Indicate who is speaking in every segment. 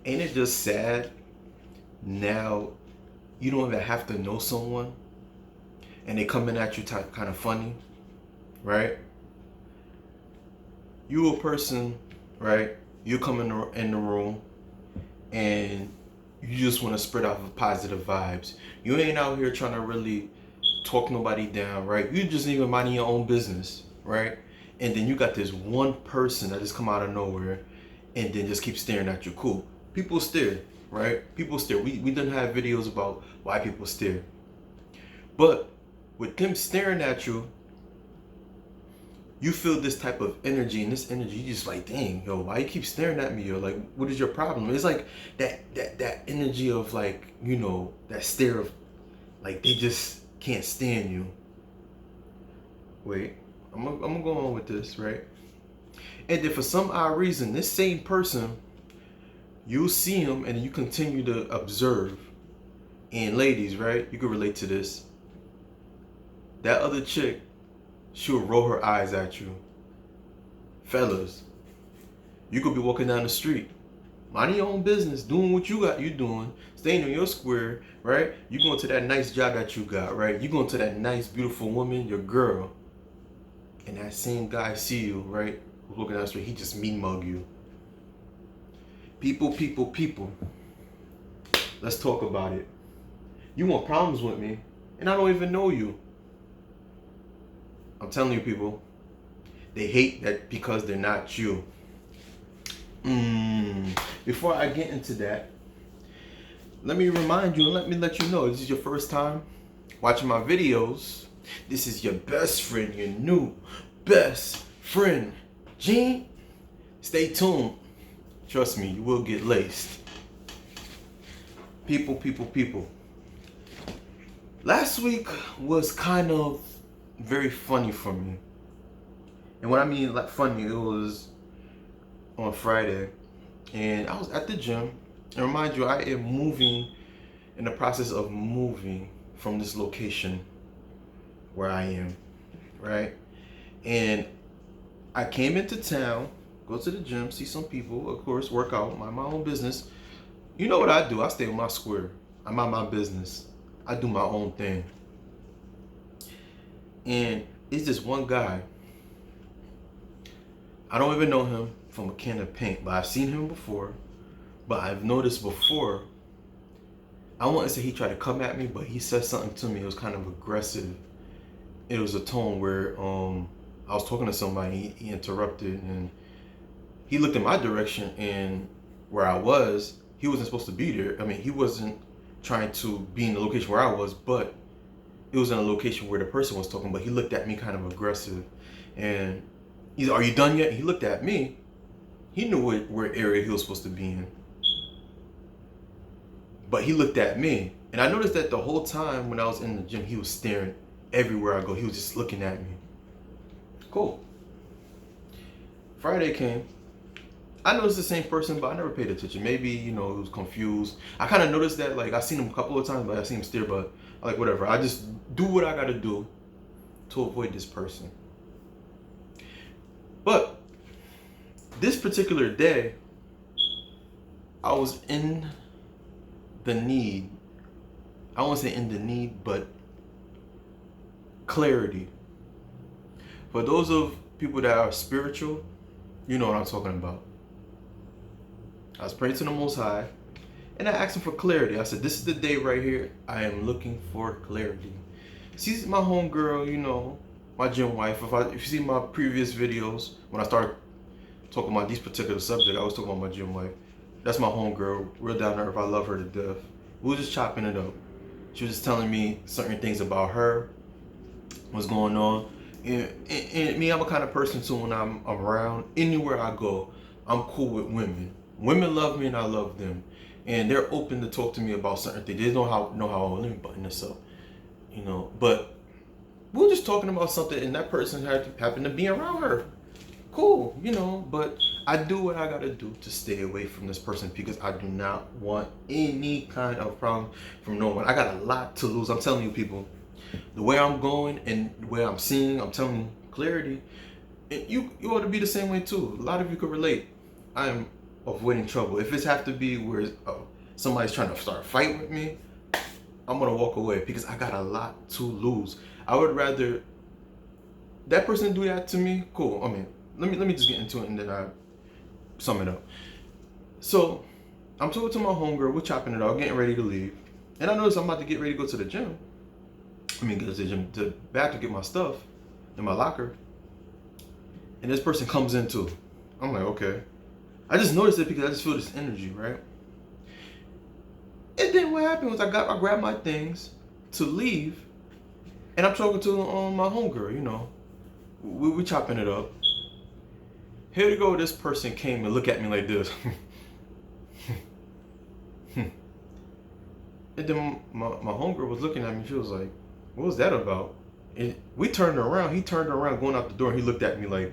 Speaker 1: Ain't it just sad now you don't even have to know someone and they coming at you type kind of funny, right? You a person, right? You come in the room and you just want to spread out the positive vibes. You ain't out here trying to really talk nobody down, right? You just even minding your own business, right? And then you got this one person that just come out of nowhere and then just keep staring at you. Cool. People stare, right? People stare. We done have videos about why people stare. But with them staring at you, you feel this type of energy, and this energy, you just like, dang, yo, why you keep staring at me? Yo, like, what is your problem? It's like that energy of like, that stare of like they just can't stand you. Wait, I'm gonna go on with this, right? And then for some odd reason, this same person, you'll see him and you continue to observe. And ladies, right? You can relate to this. That other chick, she'll roll her eyes at you. Fellas, you could be walking down the street, minding your own business, doing what you doing, staying in your square, right? You going to that nice job that you got, right? You going to that nice, beautiful woman, your girl, and that same guy see you, right? Who's walking down the street, he just mean mug you. People. Let's talk about it. You want problems with me, and I don't even know you. I'm telling you, people, they hate that because they're not you. Before I get into that, let me remind you and let me let you know, this is your first time watching my videos. This is your best friend, your new best friend, Gene. Stay tuned. Trust me, you will get laced. People. Last week was kind of very funny for me. And what I mean like funny, it was on Friday. And I was at the gym. And remind you, I am moving, in the process of moving from this location where I am, right? And I came into town, go to the gym, see some people, of course, work out, mind my own business. You know what I do? I stay in my square. I mind my business. I do my own thing. And it's just one guy. I don't even know him from a can of paint, but I've seen him before. But I've noticed before, I wouldn't say he tried to come at me, but he said something to me. It was kind of aggressive. It was a tone where I was talking to somebody, he interrupted, and he looked in my direction, and where I was, he wasn't supposed to be there. I mean, he wasn't trying to be in the location where I was, but it was in a location where the person was talking, but he looked at me kind of aggressive. And he's, are you done yet? He looked at me. He knew where area he was supposed to be in. But he looked at me. And I noticed that the whole time when I was in the gym, he was staring everywhere I go. He was just looking at me. Cool. Friday came. I noticed the same person, but I never paid attention. Maybe, he was confused. I kind of noticed that, like, I seen him a couple of times, but I seen him stare, but like, whatever. I just do what I gotta do to avoid this person. But this particular day, I was in the need. I won't say in the need, but clarity. For those of people that are spiritual, you know what I'm talking about. I was praying to the Most High, and I asked him for clarity. I said, this is the day right here. I am looking for clarity. She's my homegirl, my gym wife. If you see my previous videos, when I started talking about these particular subjects, I was talking about my gym wife. That's my homegirl, real down to earth. I love her to death. We were just chopping it up. She was just telling me certain things about her, what's going on. And me, I'm a kind of person too, when I'm around, anywhere I go, I'm cool with women. Women love me and I love them. And they're open to talk to me about certain things. They know how, let me button this up, But we were just talking about something, and that person happened to be around her. Cool, but I do what I gotta do to stay away from this person because I do not want any kind of problem from no one. I got a lot to lose. I'm telling you, people, the way I'm going and the way I'm seeing, I'm telling you, clarity. And you ought to be the same way too. A lot of you could relate. I am avoiding trouble. If it's have to be where somebody's trying to start a fight with me, I'm gonna walk away because I got a lot to lose. I would rather that person do that to me. Cool. I mean, let me just get into it and then I sum it up. So I'm talking to my homegirl. We're chopping it out, getting ready to leave, and I notice I'm about to get ready to go to the gym. Get to the gym, to the back to get my stuff in my locker, and this person comes in too. I'm like, okay. I just noticed it because I just feel this energy, right? And then what happened was I grabbed my things to leave, and I'm talking to my homegirl. You know, we chopping it up. Here to go, this person came and looked at me like this. And then my homegirl was looking at me. She was like, "What was that about?" And we turned around. He turned around, going out the door. And he looked at me like,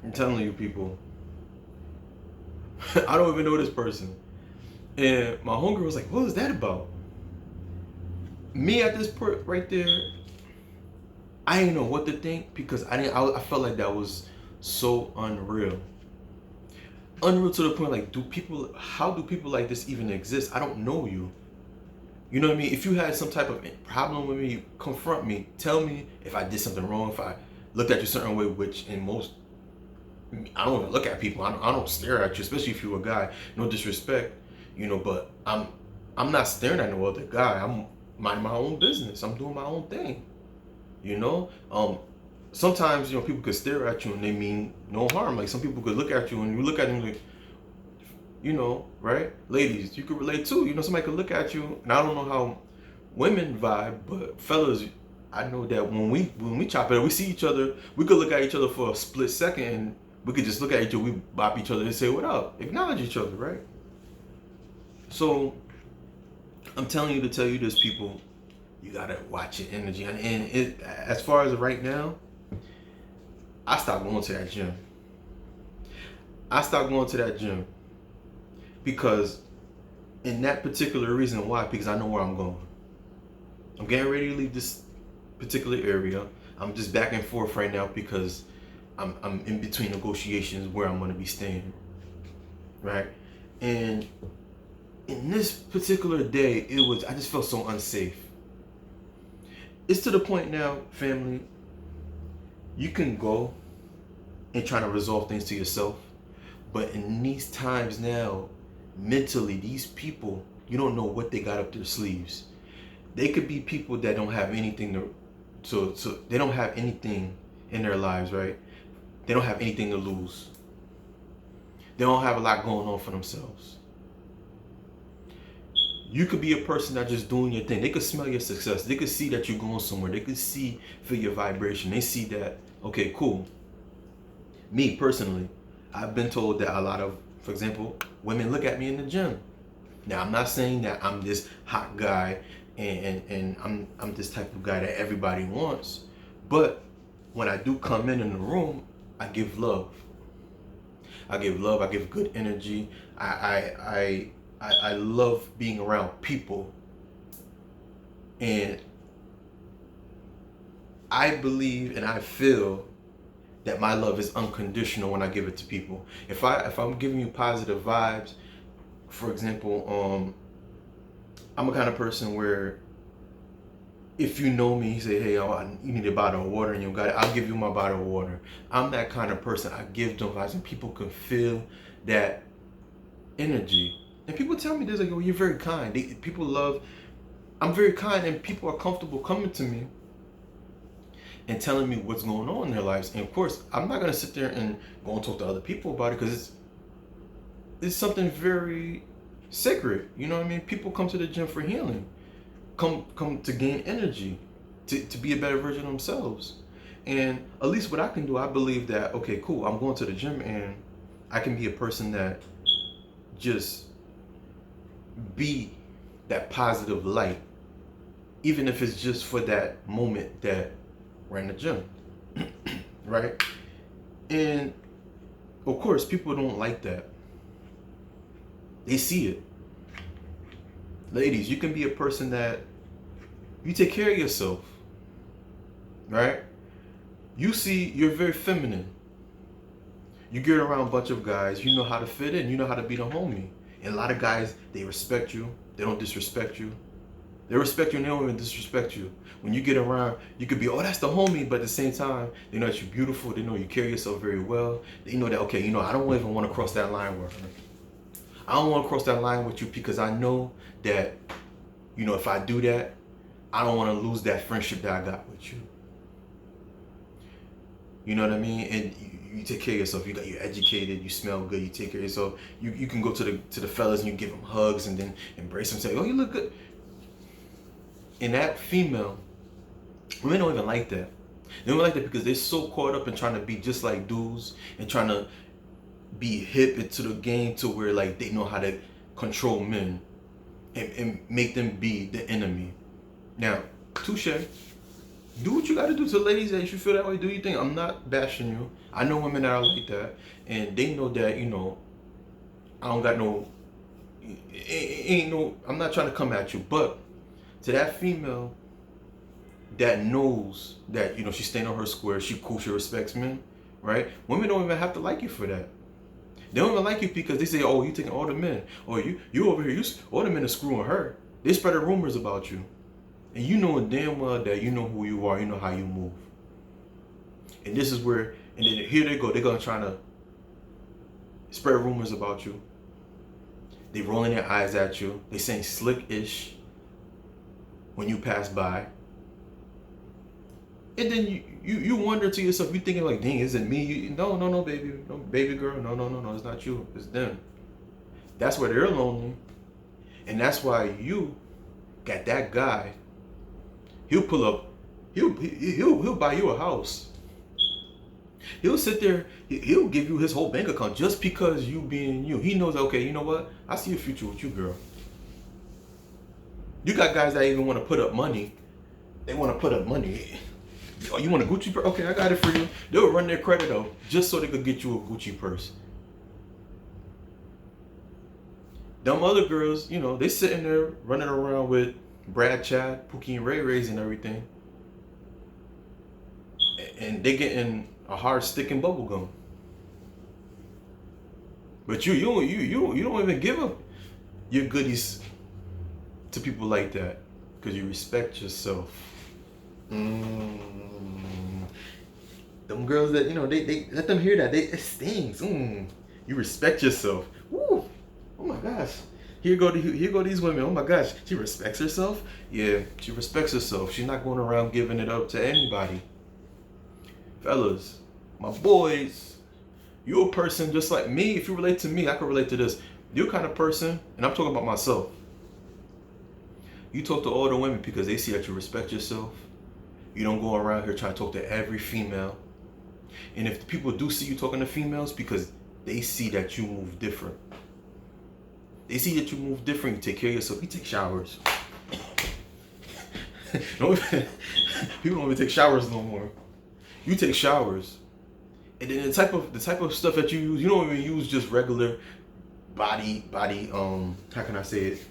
Speaker 1: "I'm telling you, people, I don't even know this person." And my homegirl was like, "What was that about?" Me at this point right there, I didn't know what to think because I felt like that was so unreal. Unreal to the point like, how do people like this even exist? I don't know you. You know what I mean? If you had some type of problem with me, confront me. Tell me if I did something wrong, if I looked at you a certain way, which in most, I don't even look at people. I don't stare at you, especially if you're a guy. No disrespect, you know, but I'm not staring at no other guy. I'm minding my own business. I'm doing my own thing. You know? Sometimes, you know, people could stare at you and they mean no harm. Like some people could look at you and you look at them like, you know, right? Ladies, you could relate too. You know, somebody could look at you, and I don't know how women vibe, but fellas, I know that when we chop it up, we see each other, we could look at each other for a split second and we could just look at each other, we bop each other and say what up, acknowledge each other, right? So I'm telling you to tell you this, people, you gotta watch your energy. And as far as right now, I stopped going to that gym. Because in that particular reason why, because I know where I'm going. I'm getting ready to leave this particular area. I'm just back and forth right now because I'm in between negotiations where I'm gonna be staying. Right? And in this particular day, I just felt so unsafe. It's to the point now, family, you can go and try to resolve things to yourself. But in these times now, mentally, these people, you don't know what they got up their sleeves. They could be people that don't have anything they don't have anything in their lives, right? They don't have anything to lose. They don't have a lot going on for themselves. You could be a person that's just doing your thing. They could smell your success. They could see that you're going somewhere. They could feel your vibration. They see that, okay, cool. Me personally, I've been told that a lot of, for example, women look at me in the gym. Now, I'm not saying that I'm this hot guy and I'm this type of guy that everybody wants, but when I do come in the room, I give love. I give good energy. I love being around people, and I believe and I feel that my love is unconditional when I give it to people. If I'm giving you positive vibes, for example, I'm a kind of person where if you know me, you say, hey, you need a bottle of water and you got it, I'll give you my bottle of water. I'm that kind of person. I give them vibes and people can feel that energy. And people tell me this, like, oh, you're very kind. I'm very kind and people are comfortable coming to me and telling me what's going on in their lives. And of course, I'm not gonna sit there and go and talk to other people about it because it's something very sacred. You know what I mean? People come to the gym for healing, come to gain energy, to be a better version of themselves. And at least what I can do, I believe that, okay, cool, I'm going to the gym and I can be a person that just be that positive light, even if it's just for that moment that we're in the gym, right? And of course, people don't like that. They see it. Ladies, you can be a person that you take care of yourself, right? You see, you're very feminine. You get around a bunch of guys, you know how to fit in, you know how to be the homie. And a lot of guys, they respect you, they don't disrespect you. They respect you and they don't even disrespect you. When you get around, you could be, oh, that's the homie, but at the same time, they know that you're beautiful, they know you carry yourself very well. They know that, okay, you know, I don't even want to cross that line with her. I don't want to cross that line with you because I know that, you know, if I do that, I don't want to lose that friendship that I got with you. You know what I mean? And you take care of yourself. You're educated. You smell good. You take care of yourself. You can go to the fellas and you give them hugs and then embrace them. Say, oh, you look good. And that female, women don't even like that. They don't like that because they're so caught up in trying to be just like dudes and trying to be hip into the game to where like they know how to control men and make them be the enemy. Now, touche. Do what you got to do to the ladies that you feel that way. Do your thing. I'm not bashing you. I know women that are like that, and they know that, you know, I don't got no, ain't no, I'm not trying to come at you, but to that female that knows that, you know, she's staying on her square, she cool, she respects men, right? Women don't even have to like you for that. They don't even like you because they say, oh, you taking all the men, or you over here, all the men are screwing her. They spread rumors about you. And you know damn well that you know who you are, you know how you move. And this is where, and then here they go, they're gonna try to spread rumors about you. They rolling their eyes at you. They saying slick-ish when you pass by. And then you wonder to yourself, you thinking like, dang, is it me? No, baby. No, baby girl, no, it's not you, it's them. That's why they're lonely. And that's why you got that guy. He'll pull up, he'll buy you a house. He'll sit there, he'll give you his whole bank account just because you being you. He knows, okay, you know what? I see a future with you, girl. You got guys that even want to put up money. They want to put up money. Oh, you want a Gucci purse? Okay, I got it for you. They'll run their credit up just so they could get you a Gucci purse. Them other girls, you know, they sitting there running around with Brad, Chad, Pookie, and Ray Rays and everything, and they getting a hard stick and bubble gum. But you don't even give up your goodies to people like that because you respect yourself. Them girls that, you know, they let them hear that, it stings. You respect yourself. Woo! Oh my gosh. Here go these women. Oh my gosh, she respects herself. Yeah, she respects herself. She's not going around giving it up to anybody. Fellas, my boys, you're a person just like me. If you relate to me, I can relate to this. You're kind of person, and I'm talking about myself. You talk to all the women because they see that you respect yourself. You don't go around here trying to talk to every female. And if the people do see you talking to females, because they see that you move different. They see that you move different, you take care of yourself, you take showers. People don't even take showers no more. You take showers. And then the type of stuff that you use, you don't even use just regular body, how can I say it?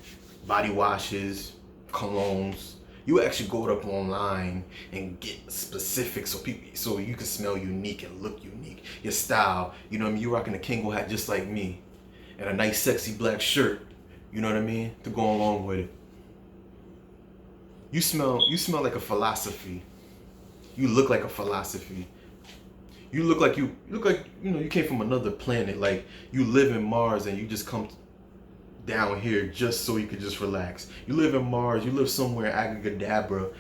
Speaker 1: Body washes, colognes. You actually go up online and get specific so you can smell unique and look unique. Your style, you know what I mean? You're rocking a Kangol hat just like me. And a nice sexy black shirt, you know what I mean, to go along with it. You smell like a philosophy. You look like a philosophy. You look like you know, you came from another planet. Like you live in Mars and you just come down here just so you could just relax. You live in Mars, you live somewhere in Agadabra,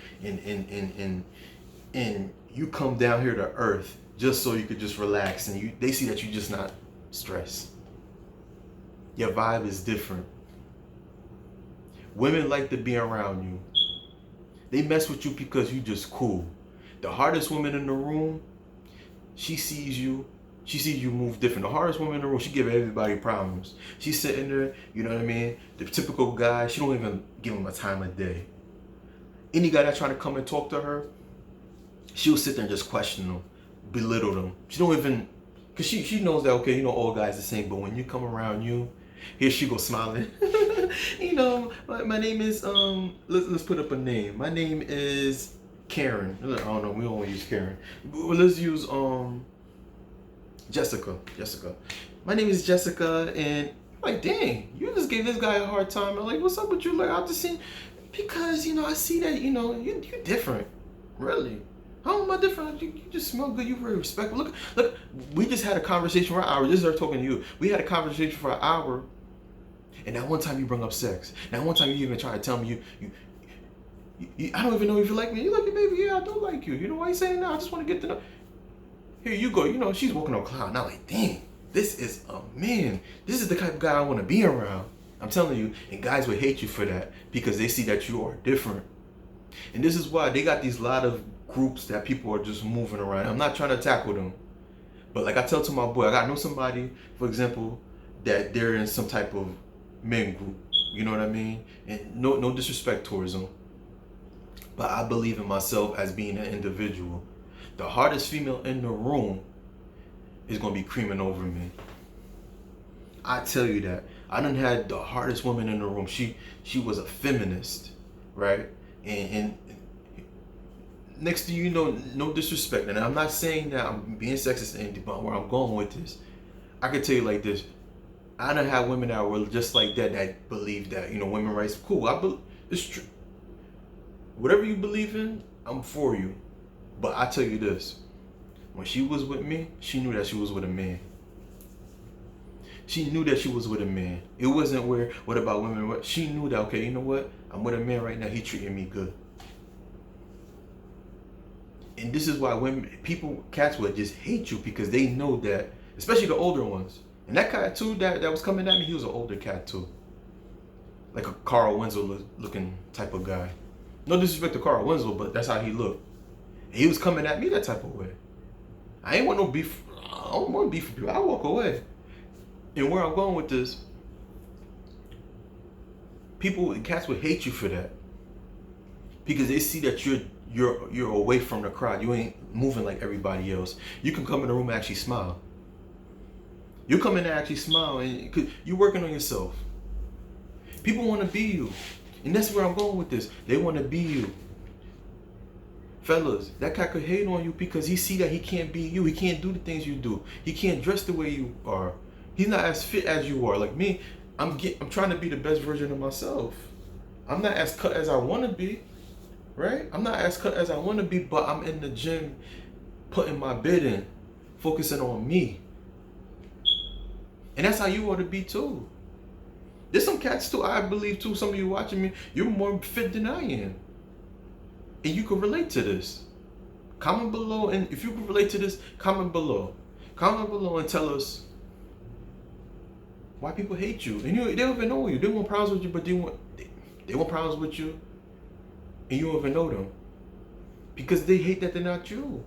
Speaker 1: and you come down here to Earth just so you could just relax, and they see that you're just not stressed. Your vibe is different. Women like to be around you. They mess with you because you just cool. The hardest woman in the room, she sees you move different. The hardest woman in the room, she give everybody problems. She's sitting there, you know what I mean? The typical guy, she don't even give him a time of day. Any guy that trying to come and talk to her, she'll sit there and just question them, belittle them. She don't even, because she knows that, okay, you know, all guys the same, but when you come around you, here she goes smiling. You know, my name is, let's put up a name. My name is Karen. I don't know, we don't use Karen. But let's use, Jessica. My name is Jessica, and I'm like, dang, you just gave this guy a hard time. I'm like, what's up with you? Like, I just seen, because, I see that, you're different. Really. How am I different? You just smell good. You're very respectful. Look, we just had a conversation for an hour. This is her talking to you. We had a conversation for an hour, and that one time you bring up sex. That one time you even try to tell me I don't even know if you like me. You like it, baby? Yeah, I do like you. You know why you saying that? I just want to get to know. Here you go. She's walking on cloud. Now, like, dang, this is a man. This is the type of guy I want to be around. I'm telling you, and guys would hate you for that because they see that you are different. And this is why they got these lot of groups that people are just moving around. I'm not trying to tackle them, but like I tell to my boy, I know somebody, for example, that they're in some type of men group. You know what I mean? And no disrespect towards them, but I believe in myself as being an individual. The hardest female in the room is gonna be creaming over me. I tell you that. I done had the hardest woman in the room. She was a feminist, right? And next to no disrespect, and I'm not saying that I'm being sexist or anything, but where I'm going with this, I can tell you like this. I done had women that were just like that believe that, women rights, cool. It's true. Whatever you believe in, I'm for you. But I tell you this, when she was with me, she knew that she was with a man. She knew that she was with a man. It wasn't what about women? She knew that, okay, you know what? I'm with a man right now. He treating me good. And this is why cats would just hate you because they know that, especially the older ones. And that cat too, that was coming at me, he was an older cat too. Like a Carl Winslow looking type of guy. No disrespect to Carl Winslow, but that's how he looked. And he was coming at me that type of way. I ain't want no beef. I don't want beef with people. I walk away. And where I'm going with this, cats would hate you for that. Because they see that you're away from the crowd. You ain't moving like everybody else. You can come in the room and actually smile. You come in and actually smile, and you're working on yourself. People want to be you. And that's where I'm going with this. They want to be you. Fellas, that cat could hate on you because he see that he can't be you. He can't do the things you do. He can't dress the way you are. He's not as fit as you are. Like me, I'm trying to be the best version of myself. I'm not as cut as I want to be, right? I'm not as cut as I want to be, but I'm in the gym putting my bid in, focusing on me. And that's how you ought to be too. There's some cats too, I believe too, some of you watching me, you're more fit than I am. And you can relate to this. Comment below, and if you can relate to this, comment below. Comment below and tell us why people hate you. And they don't even know you. They want problems with you, but they want problems with you, and you don't even know them. Because they hate that they're not you.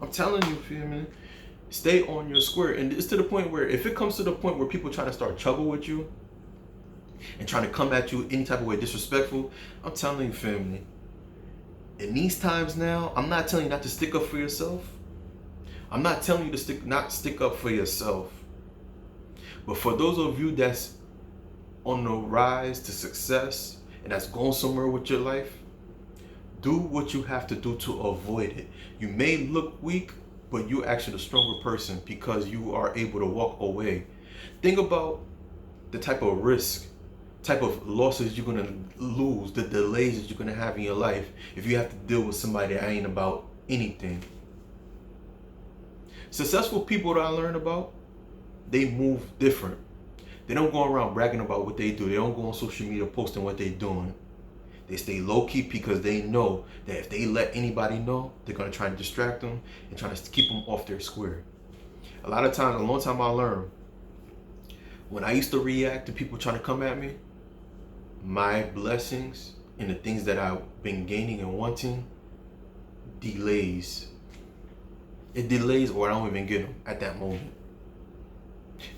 Speaker 1: I'm telling you, feel me? Stay on your square. And it's to the point where, if it comes to the point where people trying to start trouble with you and trying to come at you any type of way disrespectful, I'm telling you, family, in these times now, I'm not telling you not to stick up for yourself. I'm not telling you to not stick up for yourself. But for those of you that's on the rise to success and that's going somewhere with your life, do what you have to do to avoid it. You may look weak, but you're actually a stronger person because you are able to walk away. Think about the type of risk, type of losses you're gonna lose, the delays that you're gonna have in your life if you have to deal with somebody that ain't about anything. Successful people that I learn about, they move different. They don't go around bragging about what they do. They don't go on social media posting what they're doing. They stay low key because they know that if they let anybody know, they're gonna try to distract them and try to keep them off their square. A long time I learned, when I used to react to people trying to come at me, my blessings and the things that I've been gaining and wanting delays. It delays, or I don't even get them at that moment.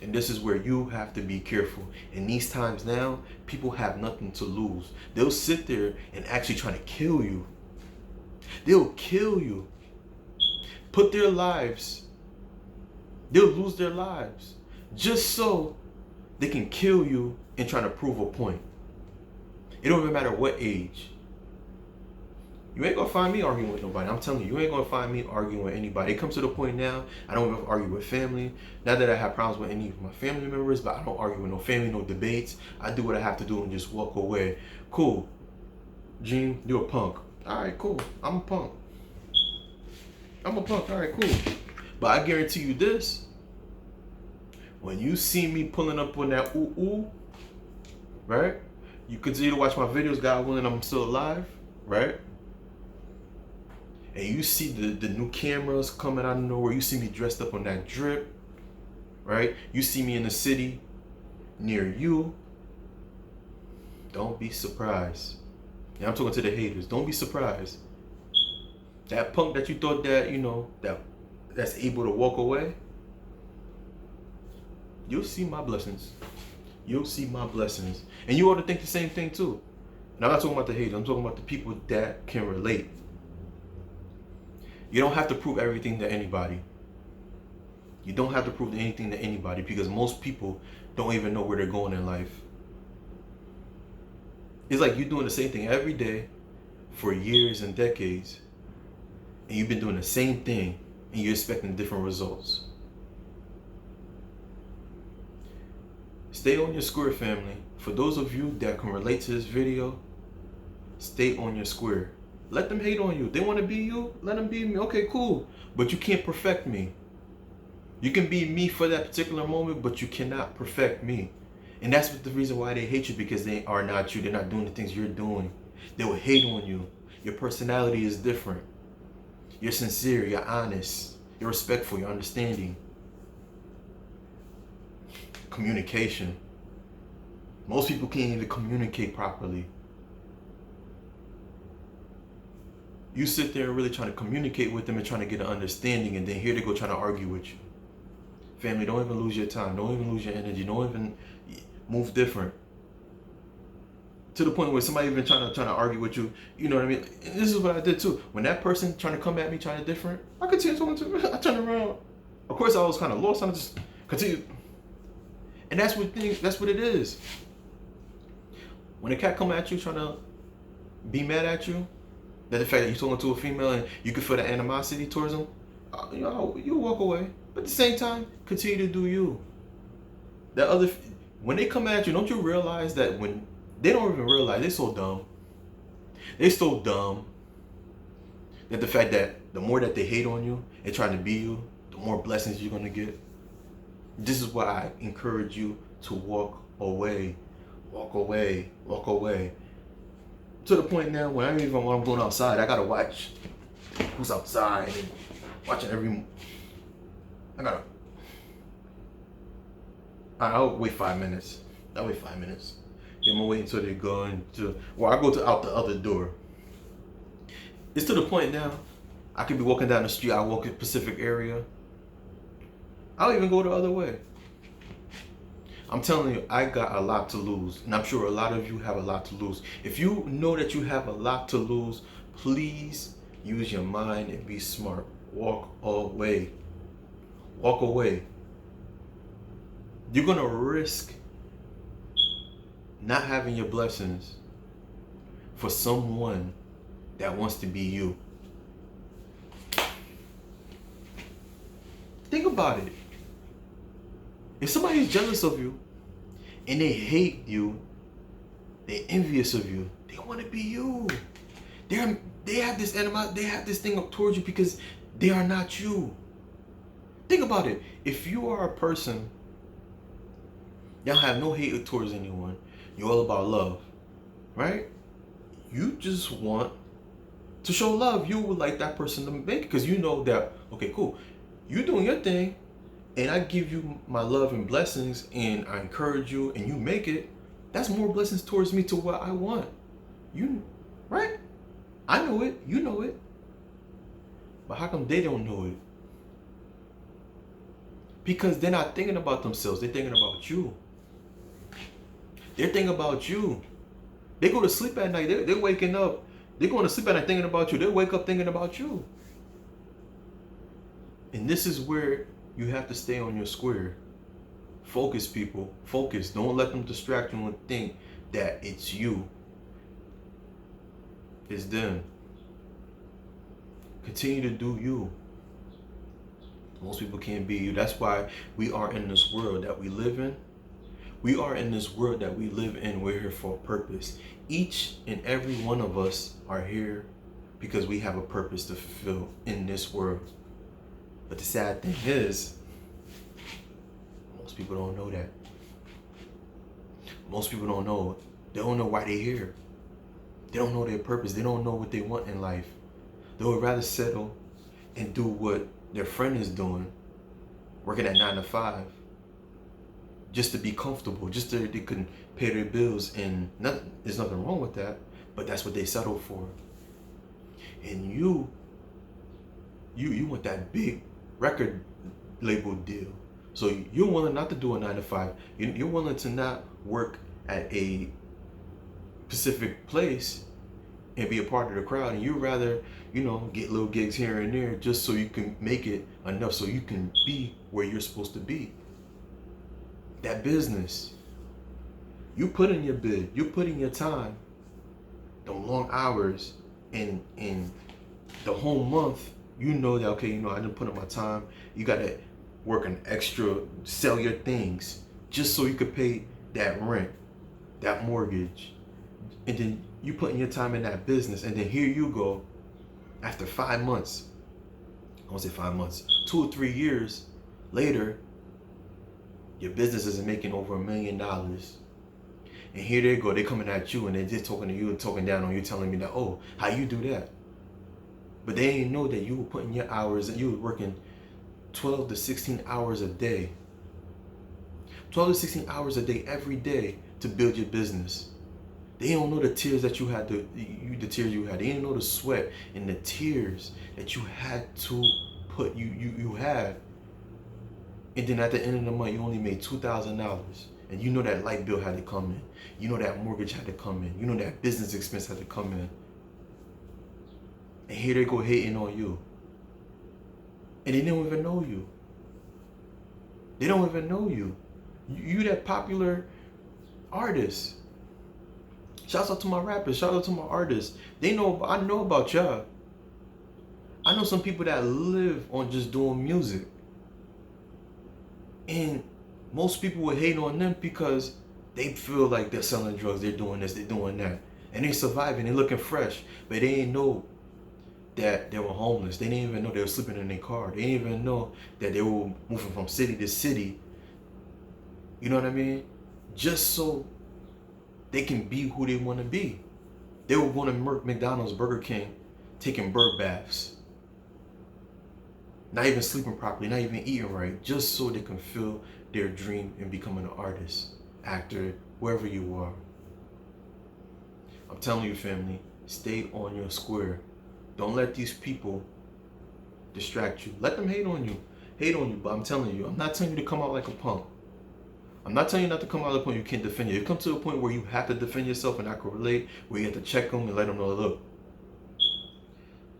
Speaker 1: And this is where you have to be careful. In these times now, people have nothing to lose. They'll sit there and actually try to kill you. They'll kill you. They'll lose their lives just so they can kill you and try to prove a point. It don't even matter what age. You ain't gonna find me arguing with nobody. I'm telling you, you ain't gonna find me arguing with anybody. It comes to the point now, I don't even argue with family. Not that I have problems with any of my family members, but I don't argue with no family, no debates. I do what I have to do and just walk away. Cool. Gene, you're a punk. Alright, cool. I'm a punk. I'm a punk. Alright, cool. But I guarantee you this. When you see me pulling up on that ooh, right? You continue to watch my videos, God willing, I'm still alive, right? And you see the new cameras coming out of nowhere. You see me dressed up on that drip, right? You see me in the city near you. Don't be surprised. And I'm talking to the haters. Don't be surprised. That punk that you thought that, you know, that's able to walk away, you'll see my blessings. You'll see my blessings. And you ought to think the same thing too. And I'm not talking about the haters. I'm talking about the people that can relate. You don't have to prove everything to anybody. You don't have to prove anything to anybody because most people don't even know where they're going in life. It's like you're doing the same thing every day for years and decades, and you've been doing the same thing and you're expecting different results. Stay on your square, family. For those of you that can relate to this video, stay on your square. Let them hate on you. They want to be you, let them be me. Okay, cool. But you can't perfect me. You can be me for that particular moment, but you cannot perfect me. And that's the reason why they hate you, because they are not you. They're not doing the things you're doing. They will hate on you. Your personality is different. You're sincere, you're honest, you're respectful, you're understanding. Communication. Most people can't even communicate properly. You sit there and really trying to communicate with them and trying to get an understanding, and then here they go trying to argue with you. Family, don't even lose your time. Don't even lose your energy. Don't even move different. To the point where somebody even trying to argue with you, you know what I mean? And this is what I did too. When that person trying to come at me, trying to different, I continue talking to them. I turn around. Of course, I was kind of lost. I just continue. And that's what it is. When a cat come at you trying to be mad at you, that the fact that you're talking to a female and you can feel the animosity towards them, you know, you walk away. But at the same time, continue to do you. When they come at you, don't you realize that when they don't even realize they're so dumb. They're so dumb that the fact that the more that they hate on you and trying to be you, the more blessings you're gonna get. This is why I encourage you to walk away. Walk away. Walk away. To the point now when I'm going outside, I gotta watch who's outside and watching every. I'll wait 5 minutes. I'll wait 5 minutes. I'm gonna wait until they go into. Well, I go out the other door. It's to the point now. I could be walking down the street. I walk in Pacific area. I'll even go the other way. I'm telling you, I got a lot to lose. And I'm sure a lot of you have a lot to lose. If you know that you have a lot to lose, please use your mind and be smart. Walk away. Walk away. You're going to risk not having your blessings for someone that wants to be you. Think about it. If somebody is jealous of you and they hate you, they're envious of you, they want to be you. They have this animosity, they have this thing up towards you because they are not you. Think about it. If you are a person, y'all have no hate towards anyone, you're all about love, right? You just want to show love. You would like that person to make it because you know that, okay, cool, you're doing your thing, and I give you my love and blessings, and I encourage you, and you make it. That's more blessings towards me to what I want. You, right? I know it. You know it. But how come they don't know it? Because they're not thinking about themselves. They're thinking about you. They're thinking about you. They go to sleep at night. They're waking up. They're going to sleep at night thinking about you. They wake up thinking about you. And this is where you have to stay on your square. Focus, people. Focus. Don't let them distract you and think that it's you. It's them. Continue to do you. Most people can't be you. That's why we are in this world that we live in. We are in this world that we live in. We're here for a purpose. Each and every one of us are here because we have a purpose to fulfill in this world. But the sad thing is, most people don't know that. Most people don't know. They don't know why they're here. They don't know their purpose. They don't know what they want in life. They would rather settle and do what their friend is doing, working at 9 to 5, just to be comfortable, just so they can pay their bills. And there's nothing wrong with that, but that's what they settle for. And you want that big record label deal. So you're willing not to do a 9 to 5. You're willing to not work at a specific place and be a part of the crowd. And you'd rather, get little gigs here and there just so you can make it enough so you can be where you're supposed to be. That business. You put in your bid. You put in your time. The long hours and the whole month. You know that, okay, I didn't put in my time. You got to work an extra, sell your things just so you could pay that rent, that mortgage. And then you put in your time in that business. And then here you go, after 5 months, I won't say 5 months, 2 or 3 years later, your business isn't making over $1 million. And here they go, they're coming at you and they're just talking to you and talking down on you, telling me that, oh, how you do that? But they didn't know that you were putting your hours and you were working 12 to 16 hours a day. 12 to 16 hours a day every day to build your business. They don't know the tears that you had the tears you had. They didn't know the sweat and the tears that you had to put you had. And then at the end of the month, you only made $2,000. And you know that light bill had to come in. You know that mortgage had to come in. You know that business expense had to come in. And here they go hating on you. And they don't even know you. They don't even know you. You that popular artist. Shouts out to my rappers. Shout out to my artists. I know about y'all. I know some people that live on just doing music. And most people would hate on them because they feel like they're selling drugs, they're doing this, they're doing that. And they're surviving, they're looking fresh. But they didn't know that they were homeless. They didn't even know they were sleeping in their car. They didn't even know that they were moving from city to city. You know what I mean? Just so they can be who they want to be. They were going to McDonald's, Burger King, taking bird baths. Not even sleeping properly, not even eating right, just so they can fulfill their dream in becoming an artist, actor, wherever you are. I'm telling you, family, stay on your square. Don't let these people distract you. Let them hate on you, but I'm telling you, I'm not telling you to come out like a punk. I'm not telling you not to come out like a punk you can't defend you. You come to a point where you have to defend yourself, and I can relate, where you have to check them and let them know, look,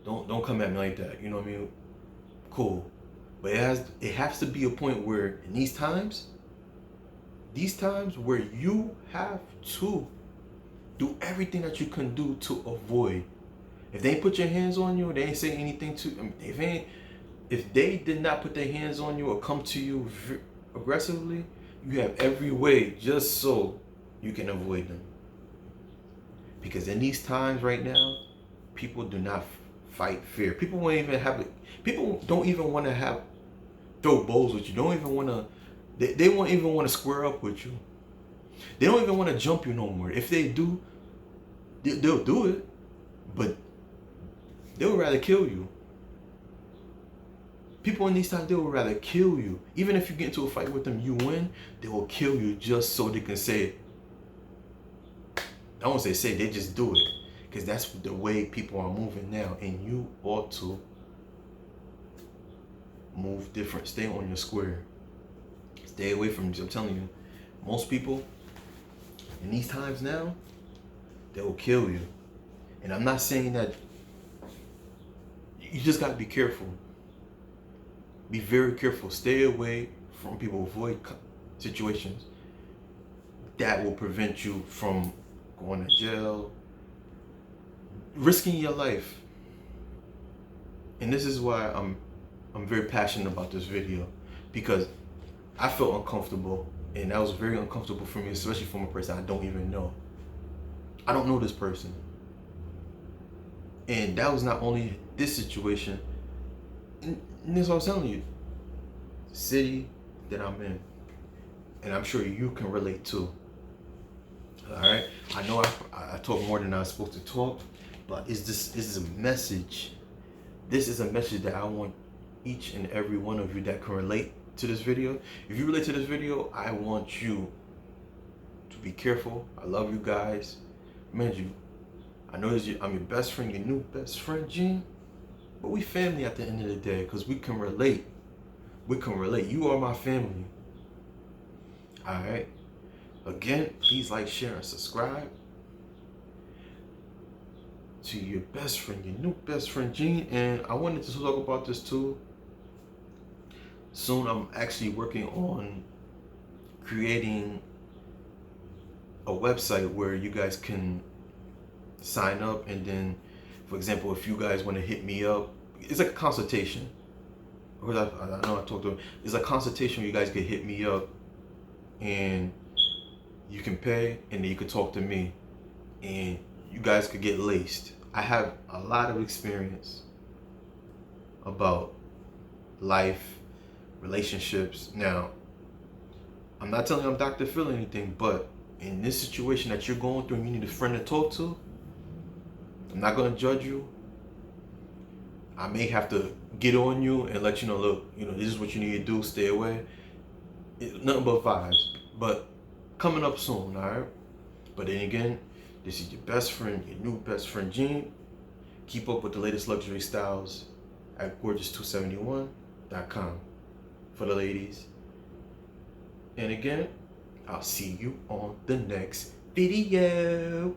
Speaker 1: don't come at me like that. You know what I mean? Cool. But it has to be a point where in these times where you have to do everything that you can do to avoid. If they ain't put your hands on you, they ain't say anything to, if they did not put their hands on you or come to you aggressively, you have every way just so you can avoid them. Because in these times right now, people do not fight fear. People won't even have it. People don't even want to throw bowls with you. Don't even want to. They won't even want to square up with you. They don't even want to jump you no more. If they do, they'll do it, but they would rather kill you. People in these times, they would rather kill you. Even if you get into a fight with them, you win, they will kill you just so they can say, I won't say, they just do it. Because that's the way people are moving now. And you ought to move different. Stay on your square. Stay away from, I'm telling you, most people in these times now, they will kill you. And I'm not saying that, you just got to be careful. Be very careful. Stay away from people. Avoid situations that will prevent you from going to jail, risking your life. And this is why I'm very passionate about this video, because I felt uncomfortable, and that was very uncomfortable for me, especially from a person I don't even know. I don't know this person. And that was not only this situation, and this is what I was telling you, the city that I'm in. And I'm sure you can relate too. All right. I know I talk more than I was supposed to talk, but this is a message. This is a message that I want each and every one of you that can relate to this video. If you relate to this video, I want you to be careful. I love you guys. Man, I know I'm your best friend, your new best friend, Gene. But we family at the end of the day, because we can relate. We can relate. You are my family. All right. Again, please like, share, and subscribe to your best friend, your new best friend, Gene. And I wanted to talk about this too. Soon, I'm actually working on creating a website where you guys can sign up, and then, for example, if you guys want to hit me up, it's like a consultation. I know I talked to. It's a consultation where you guys can hit me up, and you can pay, and then you can talk to me, and you guys could get laced. I have a lot of experience about life, relationships. Now, I'm not telling you I'm Dr. Phil or anything, but in this situation that you're going through and you need a friend to talk to, I'm not going to judge you. I may have to get on you and let you know, look, this is what you need to do, stay away. Nothing but vibes. But coming up soon, all right? But then again, this is your best friend, your new best friend, Gene. Keep up with the latest luxury styles at gorgeous271.com for the ladies. And again, I'll see you on the next video.